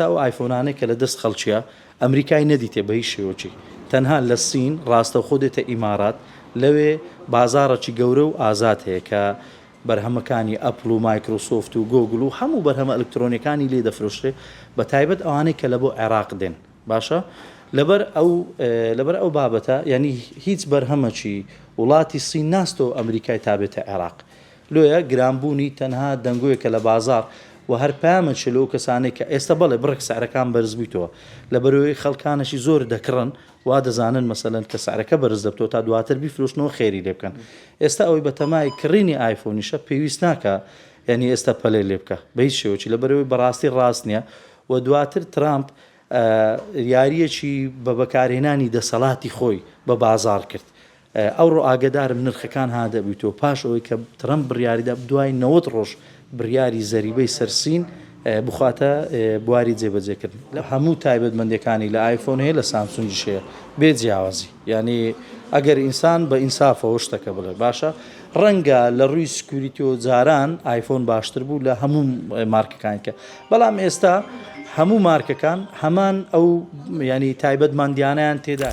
ئەو ئایفۆنانەی کە لە دەست خەڵکیە ئەمریکای نەدیتێ بە هیچ شێوەیەکی تەنها لە سین ڕاستەوخۆ دێتە ئیمارات لەوێ بازاڕێکی گەورە و ئازاد هەیە کە بەرهەمەکانی ئەپڵ و مایکرۆسۆفت و گۆگل و هەموو بەرهەمە ئەلکترۆنیەکانی لێ دەفرۆشرێ بە تایبەت ئەوانەی کە لە بۆ عێراق دێن باشە لەبەر ئەو بابەتە ینی هیچ بەرهەمەکی وڵاتی سین ناستەوە ئەمریکای تابێتە عێراق لۆیە گرانبوونی تەنها دەنگۆیەکە لە بازار و هەر پامەچ لەو کەسانێک کە ئێستا بەڵێ بڕێک سعرەکان بەرز بوویتەوە لە بەرەوەی خەڵکانەشی زۆر دەکڕن وا دەزانن مەسەلەن کە سعرەکە بەرز دەبتەوە تا دواتر بیفرۆشنەوە خێری لێ بکەن ئێستا ئەوەی بە تەمای کڕینی ئایفۆنیشە پێویست ناکە یعنی ئێستا پەلێ لێ بکە بە هیچ شێوەیەکی لە بەرەوەی بەڕاستی ڕاست نییە و دواتر ترامپ یاریەکی بە بەکارهێنانی دەسەڵاتی خۆی بە بازار کرد ئەوڕۆ ئاگدارم نرخەکان هادەبوویتەوە پاش ئەوەی کە ترامپ بڕیاریدا دوای 90 ڕۆژ بڕیاری زەریبەی سەرسین بخواتە بواری جێبەجێکردن لە هەموو تایبەتمەندەکانی لە ئایفۆن هەیە لە سامسونگیشەیە بێ جیاوازی ینی ئەگەر ئینسان بە ئینسافەوە شتەکە بڵێ باشە ڕەنگە لە ڕووی سکوریتیۆ جاران ئایفۆن باشتر بوو لە هەموو مارکەکانکە بەڵام ئێستا هەموو مارکەکان هەمان ئەو ینی تایبەتمەندیانیان تێدا